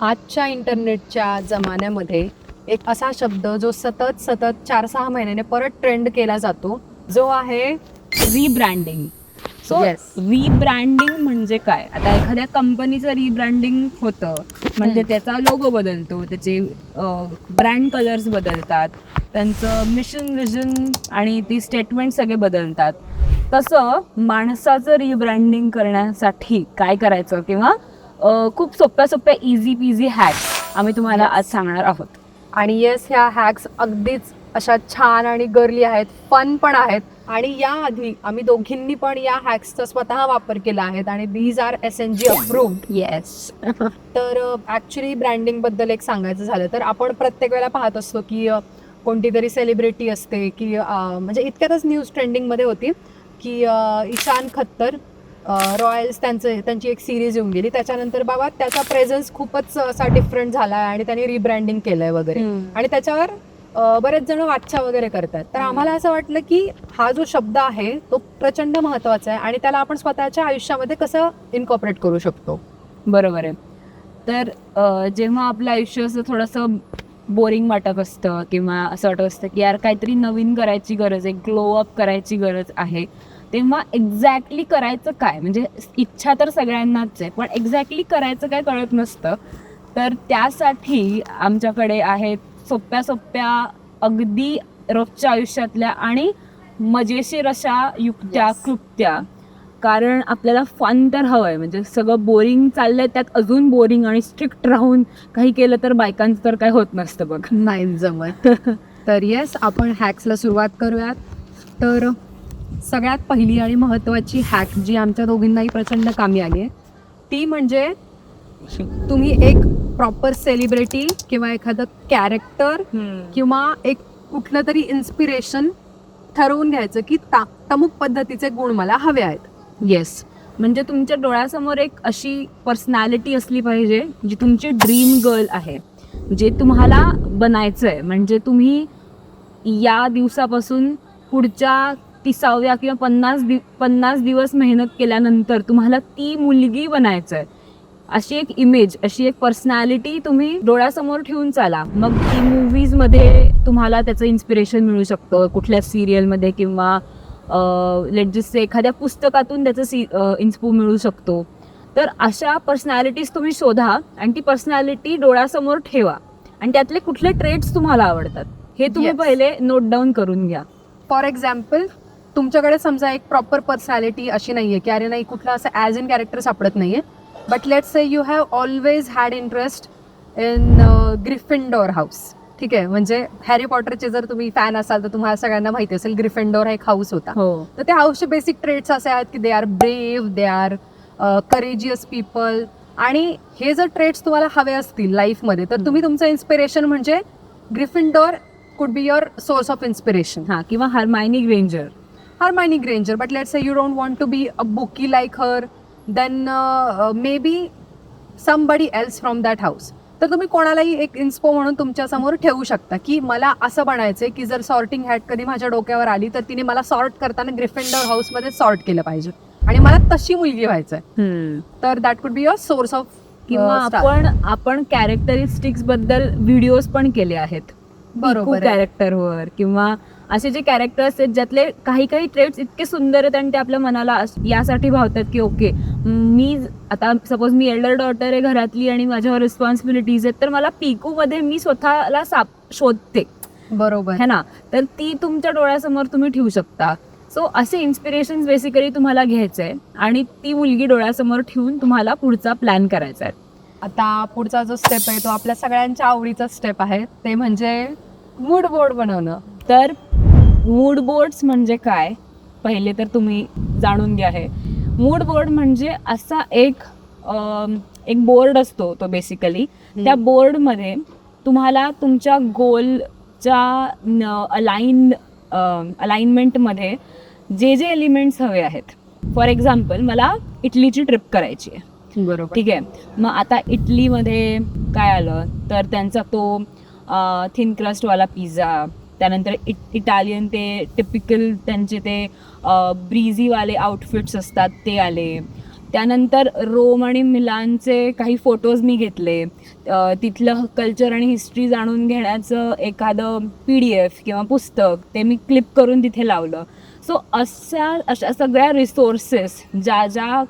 आजच्या इंटरनेटच्या जमान्यामध्ये एक असा शब्द जो सतत 4-6 महिन्याने परत ट्रेंड केला जातो, जो आहे रिब्रँडिंग. So Yes. रिब्रँडिंग म्हणजे काय? आता एखाद्या कंपनीचं रिब्रँडिंग होतं म्हणजे त्याचा लोगो बदलतो, त्याचे ब्रँड कलर्स बदलतात, त्यांचं मिशन विजन आणि ती स्टेटमेंट सगळे बदलतात. तसं माणसाचं रिब्रँडिंग करण्यासाठी काय करायचं किंवा खूप सोप्या इझी पीझी हॅक्स आम्ही तुम्हाला आज सांगणार आहोत. आणि येस, ह्या हॅक्स अगदीच अशा छान आणि गर्ली आहेत, फन पण आहेत. आणि याआधी आम्ही दोघींनी पण या हॅक्सचा स्वतः वापर केला आहे आणि these are SNG approved. Yes. तर ॲक्च्युली ब्रँडिंग बद्दल एक सांगायचं झालं तर आपण प्रत्येक वेळेला पाहत असतो की कोणती तरी सेलिब्रिटी असते की म्हणजे इतक्यातच न्यूज ट्रेंडिंगमध्ये होती की ईशान खत्तर रॉयल्स त्यांची एक सिरीज येऊन गेली. त्याच्यानंतर बाबा त्याचा प्रेझन्स खूपच असा डिफरंट झाला आहे आणि त्यांनी रिब्रँडिंग केलंय वगैरे. आणि त्याच्यावर बरेच जण वाचा वगैरे करतात. तर आम्हाला असं वाटलं की हा जो शब्द आहे तो प्रचंड महत्वाचा आहे आणि त्याला आपण स्वतःच्या आयुष्यामध्ये कसं इनकॉर्पोरेट करू शकतो. बरोबर आहे. तर जेव्हा आपलं आयुष्य असं थोडंसं बोरिंग वाटत असतं किंवा असं वाटत असतं की यार काहीतरी नवीन करायची गरज आहे, ग्लो अप करायची गरज आहे, तेव्हा एक्झॅक्टली करायचं काय, म्हणजे इच्छा तर सगळ्यांनाच आहे पण एक्झॅक्टली करायचं काय कळत नसतं. तर त्यासाठी आमच्याकडे आहेत सोप्या अगदी रोजच्या आयुष्यातल्या आणि मजेशीर अशा युक्त्या क्लुप्त्या. कारण आपल्याला फन तर हवं आहे, म्हणजे सगळं बोरिंग चाललंय त्यात अजून बोरिंग आणि स्ट्रिक्ट राहून काही केलं तर बायकांचं तर काय होत नसतं बघ. नाही जमत. तर येस, आपण हॅक्सला सुरुवात करूयात. तर सगळ्यात पहिली आणि महत्त्वाची हॅक जी आमच्या दोघींनाही प्रचंड कामी आली आहे ती म्हणजे तुम्ही एक प्रॉपर सेलिब्रिटी किंवा एखादं कॅरेक्टर किंवा एक कुठलं तरी इन्स्पिरेशन ठरवून घ्यायचं की तमुक पद्धतीचे गुण मला हवे आहेत. येस, म्हणजे तुमच्या डोळ्यासमोर एक अशी पर्सनॅलिटी असली पाहिजे जी तुमची ड्रीम गर्ल आहे, जे तुम्हाला बनायचं आहे. म्हणजे तुम्ही या दिवसापासून पुढच्या 30व्या किंवा 50 दिवस मेहनत केल्यानंतर तुम्हाला ती मुलगी बनायचं आहे. अशी एक इमेज, अशी एक पर्सनॅलिटी तुम्ही डोळ्यासमोर ठेवून चाला. मग ती मूवीजमध्ये तुम्हाला त्याचं इन्स्पिरेशन मिळू शकतं, कुठल्या सिरियलमध्ये किंवा लेट जस्ट से एखाद्या पुस्तकातून त्याचं इन्स्पो मिळू शकतो. तर अशा पर्सनॅलिटीज तुम्ही शोधा आणि ती पर्सनॅलिटी डोळ्यासमोर ठेवा आणि त्यातले कुठले ट्रेट्स तुम्हाला आवडतात हे तुम्ही Yes. पहिले नोट डाऊन करून घ्या. फॉर एक्झाम्पल, तुमच्याकडे समजा एक प्रॉपर पर्सनॅलिटी अशी नाहीये की अरे नाही कुठलं असं ॲज इन कॅरेक्टर सापडत नाहीये, but let's say you have always had interest in Gryffindor house. ठीक आहे, म्हणजे हॅरी पॉटरचे जर तुम्ही फॅन असाल तर तुम्हाला सगळ्यांना माहिती असेल ग्रिफिंडोर हा एक हाऊस होता. हो, तर त्या हाऊसचे बेसिक ट्रेट्स असे आहेत की they are brave, they are courageous people. आणि हे जर ट्रेट्स तुम्हाला हवे असतील लाईफमध्ये तर तुम्ही तुमचं इन्स्पिरेशन म्हणजे Gryffindor could be your source of inspiration. हां, किंवा Hermione Granger. Hermione Granger, but let's say you don't want to be a bookie like her, then maybe somebody else from that house. तर तुम्ही कोणालाही एक इन्स्पो म्हणून तुमच्या समोर ठेवू शकता की मला असं बनायचंय की जर सॉर्टिंग हॅट कधी माझ्या डोक्यावर आली तर तिने मला सॉर्ट करताना ग्रिफिंडोर हाऊसमध्ये सॉर्ट केलं पाहिजे आणि मला तशी मुलगी व्हायचंय. तर that could be your source of. किंवा आपण कॅरेक्टरिस्टिक्स बद्दल व्हिडिओज पण केले आहेत, बरोबर आहे. कॅरेक्टरवर, किंवा असे जे कॅरेक्टर्स आहेत ज्यातले काही ट्रेट्स इतके सुंदर आहेत आणि ते आपल्या मनाला यासाठी भावतात की ओके, मी आता सपोज मी एल्डर डॉटर आहे घरातली आणि माझ्यावर रिस्पॉन्सिबिलिटीज आहेत, तर मला पिकूमध्ये मी स्वतःला शोधते, बरोबर है ना. तर ती तुमच्या डोळ्यासमोर तुम्ही ठेवू शकता. सो असे इन्स्पिरेशन बेसिकली तुम्हाला घ्यायचं आहे आणि ती मुलगी डोळ्यासमोर ठेवून तुम्हाला पुढचा प्लॅन करायचा आहे. आता पुढचा जो स्टेप आहे तो आपल्या सगळ्यांच्या आवडीचा स्टेप आहे, ते म्हणजे मूड बोर्ड बनवणं. तर मूड बोर्ड्स म्हणजे काय पहिले तर तुम्ही जाणून घ्या. हे मूड बोर्ड म्हणजे असा एक बोर्ड असतो तो बेसिकली. त्या बोर्डमध्ये तुम्हाला तुमच्या गोलच्या अलाइनमेंटमध्ये जे एलिमेंट्स हवे आहेत. फॉर एक्झाम्पल, मला इटलीची ट्रिप करायची आहे, बरोबर. ठीक आहे. मग आता इटलीमध्ये काय आलं तर त्यांचा तो थिन क्रस्टवाला पिझ्झा, त्यानंतर इटालियन ते टिपिकल त्यांचे ते ब्रीझीवाले आउटफिट्स असतात ते आले, त्यानंतर रोम आणि मिलानचे काही फोटोज मी घेतले. तिथलं कल्चर आणि हिस्ट्री जाणून घेण्याचं एखादं PDF किंवा पुस्तक ते मी क्लिप करून तिथे लावलं. सो अशा सगळ्या रिसोर्सेस ज्या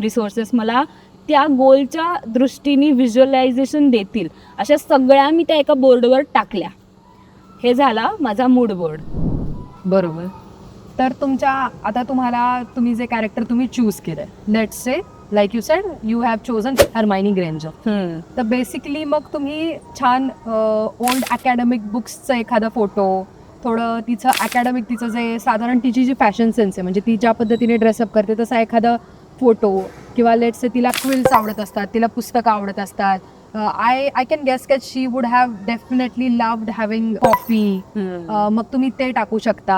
रिसोर्सेस मला त्या गोलच्या दृष्टीने व्हिज्युअलायझेशन देतील अशा सगळ्या मी त्या एका बोर्डवर टाकल्या. हे झाला माझा मूड बोर्ड. बरोबर. तर आता तुम्ही जे कॅरेक्टर तुम्ही चूज केलंय, let's say like you said you have chosen Hermione Granger. तर बेसिकली मग तुम्ही छान ओल्ड अकॅडमिक बुक्सचं एखादा फोटो, थोडं तिचं जे साधारण तिची जी फॅशन सेन्स आहे, म्हणजे ती ज्या पद्धतीने ड्रेसअप करते तसा एखादा फोटो, किंवा लेट्स से तिला क्विल्स आवडत असतात, तिला पुस्तकं आवडत असतात. I can guess that she would have definitely loved having coffee. मग तुम्ही ते टाकू शकता.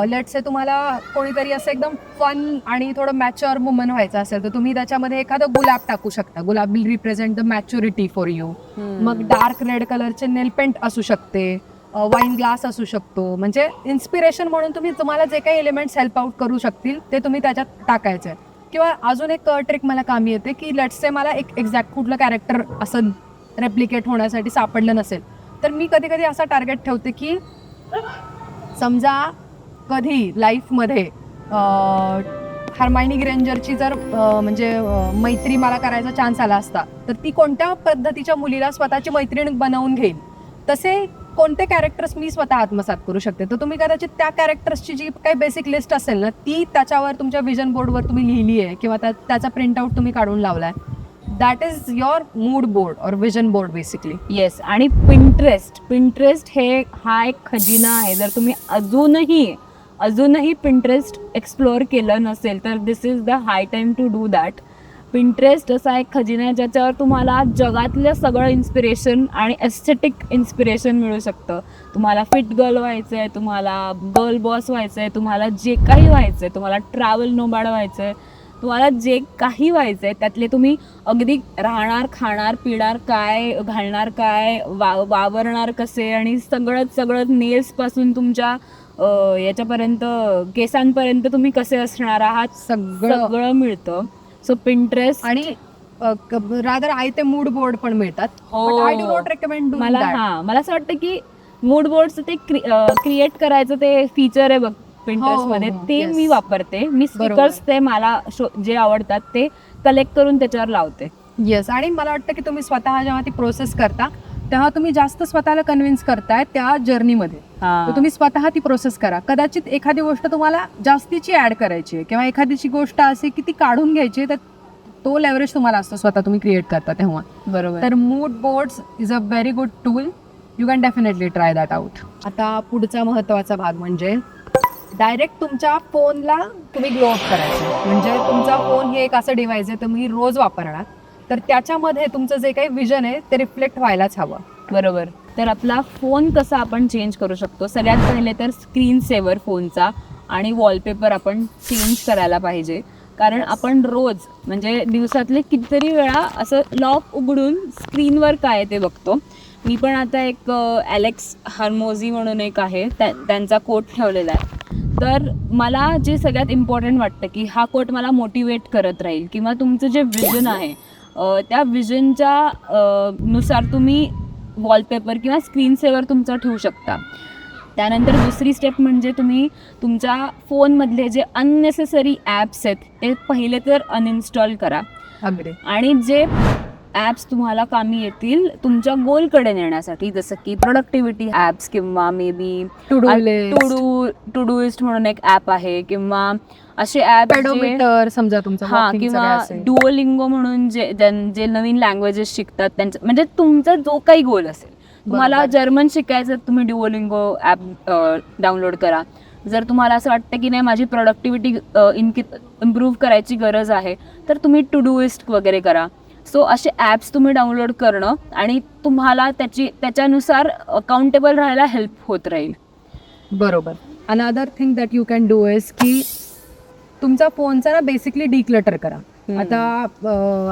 लेट्स से तुम्हाला कोणीतरी असं एकदम फन आणि थोडं मॅच्युअर वुमन व्हायचं असेल तर तुम्ही त्याच्यामध्ये एखादं गुलाब टाकू शकता. गुलाब will represent the maturity for you. मग डार्क रेड कलरचे नेल पेंट असू शकते, वाईन ग्लास असू शकतो. म्हणजे इन्स्पिरेशन म्हणून तुम्हाला जे काही एलिमेंट्स हेल्प आउट करू शकतील ते तुम्ही त्याच्यात टाकायचे. किंवा अजून एक ट्रिक मला कामी येते की लेट्स से मला एक एक्झॅक्ट कुठलं कॅरेक्टर असं रेप्लिकेट होण्यासाठी सापडलं नसेल तर मी कधी कधी असा टार्गेट ठेवते की समजा कधी लाईफमध्ये हरमायनी ग्रेंजरची जर म्हणजे मैत्री मला करायचा चान्स आला असता तर ती कोणत्या पद्धतीच्या मुलीला स्वतःची मैत्रीण बनवून घेईल, तसे कोणते कॅरेक्टर्स मी स्वतः आत्मसात करू शकते. तर तुम्ही कदाचित त्या कॅरेक्टर्सची जी काही बेसिक लिस्ट असेल ना ती त्याच्यावर तुमच्या विजन बोर्डवर तुम्ही लिहिली आहे किंवा त्याचा प्रिंटआउट तुम्ही काढून लावलाय. That is your mood board और विजन बोर्ड बेसिकली. येस. आणि पिंटरेस्ट हा एक खजिना आहे. जर तुम्ही अजूनही पिंटरेस्ट एक्सप्लोअर केलं नसेल तर this is the high time to do that. Pinterest असा एक खजिना आहे ज्याच्यावर तुम्हाला जगातलं सगळं इन्स्पिरेशन आणि एस्थेटिक इन्स्पिरेशन मिळू शकतं. तुम्हाला फिट गर्ल व्हायचं आहे, तुम्हाला गर्ल बॉस व्हायचं आहे, तुम्हाला जे काही व्हायचं आहे, तुम्हाला ट्रॅव्हल नोमॅड व्हायचं आहे, तुम्हाला जे काही व्हायचं आहे त्यातले तुम्ही अगदी राहणार, खाणार, पिणार काय, घालणार काय, वावरणार कसे आणि सगळं नेल्सपासून तुमच्या याच्यापर्यंत केसांपर्यंत तुम्ही कसे असणार आहात सगळं मिळतं. सो पिंटरेस्ट आणि रादर आय ते मूड बोर्ड पण मिळतात. आय डू नॉट रेकमेंड मला असं वाटतं की मूड बोर्डचं ते क्रिएट करायचं ते फीचर आहे बघ पिंटरेस्ट मध्ये, ते मी वापरते. मी स्टिकर्स ते मला जे आवडतात ते कलेक्ट करून त्याच्यावर लावते. येस. आणि मला वाटतं की तुम्ही स्वतः जेव्हा ती प्रोसेस करता तेव्हा तुम्ही जास्त स्वतःला कन्व्हिन्स करताय त्या जर्नीमध्ये. तर तुम्ही स्वतः ती प्रोसेस करा. कदाचित एखादी गोष्ट तुम्हाला जास्तीची ऍड करायची आहे किंवा एखादीची गोष्ट असे की ती काढून घ्यायची, तर तो लेव्हरेज तुम्हाला असतो स्वतः तुम्ही क्रिएट करता तेव्हा. बरोबर. तर mood boards is a very good tool. You can definitely try that out. आता पुढचा महत्त्वाचा भाग म्हणजे डायरेक्ट तुमच्या फोनला तुम्ही ग्लो अप करायचं. म्हणजे तुमचा फोन हे एक असं डिव्हाइस आहे तुम्ही रोज वापरणार, तर त्याच्यामध्ये तुमचं जे काही विजन आहे ते रिफ्लेक्ट व्हायलाच हवं. बरोबर. तर आपला फोन कसा आपण चेंज करू शकतो? सगळ्यात पहिले तर स्क्रीन सेव्हर फोनचा आणि वॉलपेपर आपण चेंज करायला पाहिजे. कारण आपण रोज म्हणजे दिवसातले कितीतरी वेळा असं लॉक उघडून स्क्रीनवर काय ते बघतो. मी पण आता एक ॲलेक्स हर्मोझी म्हणून एक आहे त्यांचा कोट ठेवलेला आहे. तर मला जे सगळ्यात इम्पॉर्टंट वाटतं की हा कोट मला मोटिवेट करत राहील किंवा तुमचं जे विजन आहे त्या विजनच्या नुसार तुम्ही वॉलपेपर किंवा स्क्रीन सेव्हर तुमचा ठेवू शकता. त्यानंतर दुसरी स्टेप म्हणजे तुम्ही तुमच्या फोनमधले जे अननेसेसरी ॲप्स आहेत ते पहिले तर अनइन्स्टॉल करा. आणि जे ॲप्स तुम्हाला कामी येतील तुमच्या गोलकडे नेण्यासाठी, जसं की प्रोडक्टिव्हिटी ॲप्स किंवा maybe to do list म्हणून एक ॲप आहे किंवा असे ॲप समजा तुमचा किंवा डुओलिंगो म्हणून जे नवीन लँग्वेजेस शिकतात त्यांचं म्हणजे तुमचा जो काही गोल असेल. तुम्हाला जर्मन शिकायचं तुम्ही डुओलिंगो ॲप डाउनलोड करा. जर तुम्हाला असं वाटतं की नाही माझी प्रोडक्टिव्हिटी इम्प्रूव्ह करायची गरज आहे तर तुम्ही टू डू लिस्ट वगैरे करा. सो असे ॲप्स तुम्ही डाउनलोड करणं आणि तुम्हाला त्याच्यानुसार अकाउंटेबल राहायला हेल्प होत राहील. बरोबर. Another thing that you can do is की तुमचा फोनचा ना बेसिकली डिक्लटर करा. आता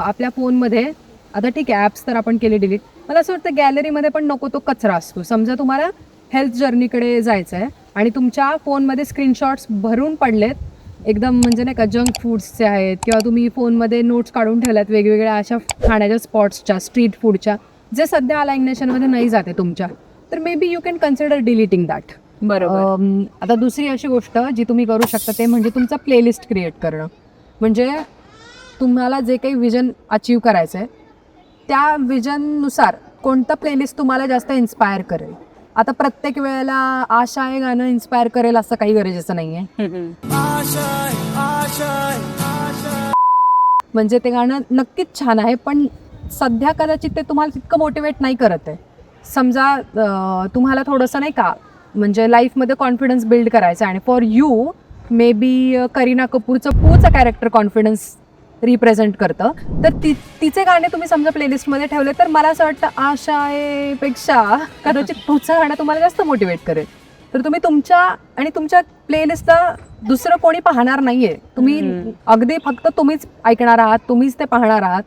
आपल्या फोनमध्ये आता ठीक आहे ॲप्स तर आपण केले डिलीट. मला असं वाटतं गॅलरीमध्ये पण नको तो कचरा असतो. समजा तुम्हाला हेल्थ जर्नीकडे जायचं आहे आणि तुमच्या फोनमध्ये स्क्रीनशॉट्स भरून पडलेत एकदम म्हणजे नाही का जंक फूड्सचे आहेत किंवा तुम्ही फोनमध्ये नोट्स काढून ठेवल्यात वेगवेगळ्या अशा खाण्याच्या स्पॉट्सच्या स्ट्रीट फूडच्या जे सध्या अलाइग्नेशनमध्ये नाही जाते तुमच्या, तर may be you can consider deleting that. बरोबर. आता दुसरी अशी गोष्ट जी तुम्ही करू शकता ते म्हणजे तुमचा प्लेलिस्ट क्रिएट करणं. म्हणजे तुम्हाला जे काही विजन अचीव करायचं आहे त्या विजननुसार कोणतं प्लेलिस्ट तुम्हाला जास्त इन्स्पायर करेल. आता प्रत्येक वेळेला आशा आहे गाणं इन्स्पायर करेल असं काही गरजेचं नाही आहे. म्हणजे ते गाणं नक्कीच छान आहे पण सध्या कदाचित ते तुम्हाला तितकं मोटिवेट नाही करत आहे. समजा तुम्हाला थोडंसं नाही का म्हणजे लाईफमध्ये कॉन्फिडन्स बिल्ड करायचं आहे आणि for you may be Kareena कपूरचं पूचं कॅरेक्टर कॉन्फिडन्स रिप्रेझेंट करतं, तर तिचे गाणे तुम्ही समजा प्लेलिस्टमध्ये ठेवले तर मला असं वाटतं आशापेक्षा कदाचित पुढचं गाणं तुम्हाला जास्त मोटिवेट करेल. तर तुम्ही तुमच्या प्लेलिस्टला दुसरं कोणी पाहणार नाहीये, तुम्ही अगदी फक्त तुम्हीच ऐकणार आहात, तुम्हीच ते पाहणार आहात.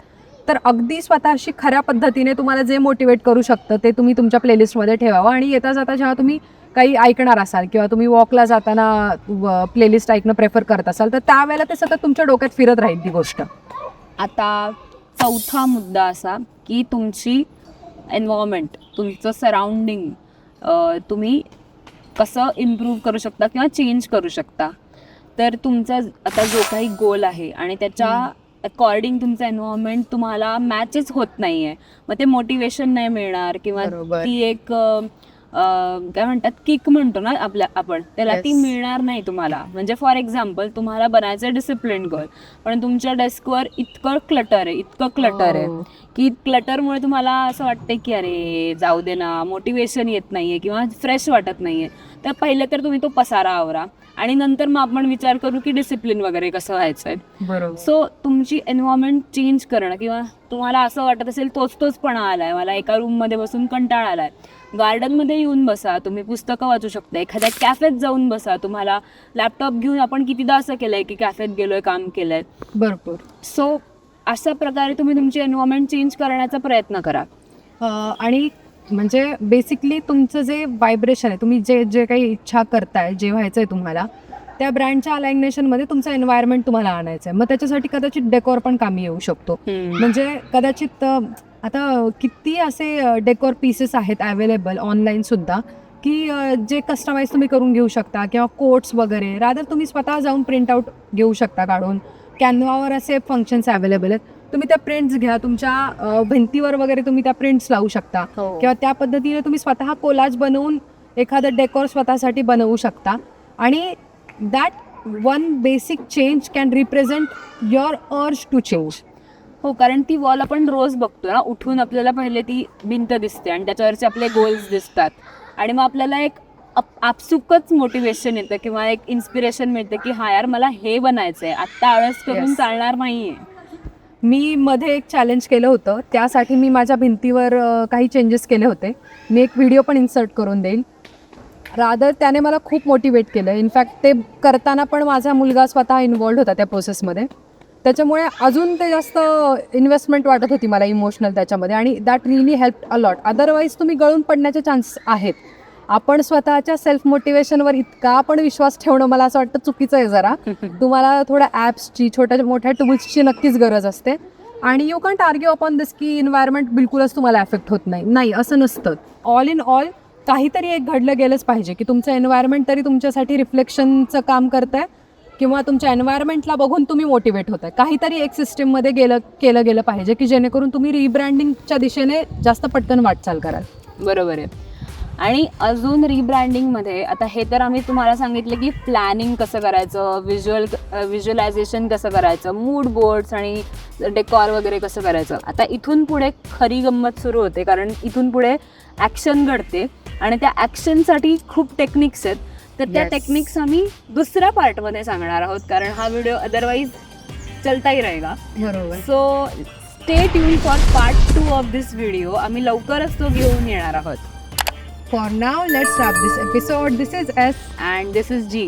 तर अगदी स्वतःशी खऱ्या पद्धतीने तुम्हाला जे मोटिवेट करू शकतं ते तुम्ही तुमच्या प्लेलिस्टमध्ये ठेवावं. आणि येता जाता जेव्हा तुम्ही काही ऐकणार असाल किंवा तुम्ही वॉकला जाताना प्लेलिस्ट ऐकणं प्रेफर करत असाल तर त्यावेळेला ते सतत तुमच्या डोक्यात फिरत राहील ती गोष्ट. आता चौथा मुद्दा असा की तुमची एन्व्हायरमेंट, तुमचं सराउंडिंग तुम्ही कसं इम्प्रूव्ह करू शकता किंवा चेंज करू शकता. तर तुमचा आता जो काही गोल आहे आणि त्याच्या अकॉर्डिंग तुमचं एन्व्हायरमेंट तुम्हाला मॅचच होत नाही आहे, मग ते मोटिवेशन नाही मिळणार किंवा ती एक काय म्हणतात किक म्हणतो ना आपण त्याला, ती मिळणार नाही तुम्हाला. म्हणजे फॉर एक्झाम्पल तुम्हाला बनायचं डिसिप्लिन गर्ल पण तुमच्या डेस्कवर इतकं क्लटर आहे की क्लटरमुळे तुम्हाला असं वाटतंय की अरे जाऊ दे ना, मोटिवेशन येत नाहीये किंवा फ्रेश वाटत नाहीये. तर पहिले तर तुम्ही तो पसारा आवरा आणि नंतर मग आपण विचार करू की डिसिप्लिन वगैरे कसं व्हायचंय. बरोबर. सो तुमची एन्व्हायरमेंट चेंज करणं किंवा तुम्हाला असं वाटत असेल तोचपणा आलाय, मला एका रूममध्ये बसून कंटाळा आलाय, गार्डनमध्ये येऊन बसा, तुम्ही पुस्तकं वाचू शकता, एखाद्या कॅफेत जाऊन बसा. तुम्हाला लॅपटॉप घेऊन आपण कितीदा असं केलंय की कॅफेत गेलोय, काम केलंय. भरपूर. सो अशा प्रकारे तुम्ही तुमची एन्व्हायरमेंट चेंज करण्याचा प्रयत्न करा. आणि म्हणजे बेसिकली तुमचं जे व्हायब्रेशन आहे, तुम्ही जे काही इच्छा करताय, जे व्हायचं आहे तुम्हाला, त्या ब्रँडच्या अलाइग्नेशनमध्ये तुमचं एन्व्हायरमेंट तुम्हाला आणायचं आहे. मग त्याच्यासाठी कदाचित डेकोर पण कामी येऊ शकतो. म्हणजे कदाचित आता किती असे डेकोर पीसेस आहेत अवेलेबल ऑनलाईनसुद्धा की जे कस्टमाइज तुम्ही करून घेऊ शकता किंवा कोट्स वगैरे रादर तुम्ही स्वतः जाऊन प्रिंटआउट घेऊ शकता काढून. कॅनवावर असे फंक्शन्स अवेलेबल आहेत, तुम्ही त्या प्रिंट्स घ्या, तुमच्या भिंतीवर वगैरे तुम्ही त्या प्रिंट्स लावू शकता किंवा त्या पद्धतीने तुम्ही स्वतः कोलाज बनवून एखादं डेकोर स्वतःसाठी बनवू शकता. आणि that one basic change can represent your urge to change. हो, कारण ती वॉल आपण रोज बघतो ना, उठून आपल्याला पहिले ती भिंत दिसते आणि त्याच्यावरचे आपले गोल्स दिसतात आणि मग आपल्याला एक आपसुकच मोटिवेशन येतं किंवा एक इन्स्पिरेशन मिळतं की हा यार मला हे बनायचंय, आत्ता आळस करून चालणार नाहीये. मी मध्ये एक चॅलेंज केलं होतं, त्यासाठी मी माझ्या भिंतीवर काही चेंजेस केले होते. मी एक व्हिडिओ पण इन्सर्ट करून देईल. रादर त्याने मला खूप मोटिवेट केलं. इनफॅक्ट ते करताना पण माझा मुलगा स्वतः इन्वॉल्ड होता त्या प्रोसेसमध्ये, त्याच्यामुळे अजून ते जास्त इन्व्हेस्टमेंट वाटत होती मला इमोशनल त्याच्यामध्ये आणि that really help a lot. Otherwise तुम्ही गळून पडण्याचे चान्स आहेत. आपण स्वतःच्या सेल्फ मोटिवेशनवर इतका पण विश्वास ठेवणं मला असं वाटतं चुकीचं आहे जरा. तुम्हाला थोड्या ॲप्सची, छोट्या मोठ्या टूल्सची नक्कीच गरज असते. आणि यू कॅन्ट आर्ग्यू अपॉन दिस की इन्व्हायरमेंट बिलकुलच तुम्हाला अफेक्ट होत नाही, असं नसतं. ऑल इन ऑल काहीतरी एक घडलं गेलंच पाहिजे की तुमचं एन्व्हायरमेंट तरी तुमच्यासाठी रिफ्लेक्शनचं काम करतं आहे किंवा तुमच्या एन्व्हायरमेंटला बघून तुम्ही मोटिवेट होत आहे. काहीतरी एक सिस्टीममध्ये केलं गेलं पाहिजे की जेणेकरून तुम्ही रिब्रँडिंगच्या दिशेने जास्त पटकन वाटचाल कराल. बरोबर आहे. आणि अजून रिब्रँडिंगमध्ये आता हे तर आम्ही तुम्हाला सांगितलं की प्लॅनिंग कसं करायचं, व्हिज्युअलायझेशन कसं करायचं, मूड बोर्ड्स आणि डेकॉर वगैरे कसं करायचं. आता इथून पुढे खरी गंमत सुरू होते, कारण इथून पुढे ॲक्शन घडते आणि त्या ॲक्शनसाठी खूप टेक्निक्स आहेत. तर त्या टेक्निक्स आम्ही दुसऱ्या पार्टमध्ये सांगणार आहोत, कारण हा व्हिडिओ अदरवाईज चलता ही रहेगा. बरोबर. So stay tune for part 2 of this video. आम्ही लवकरच तो घेऊन येणार आहोत. For now, let's wrap this episode. This is S and this is G.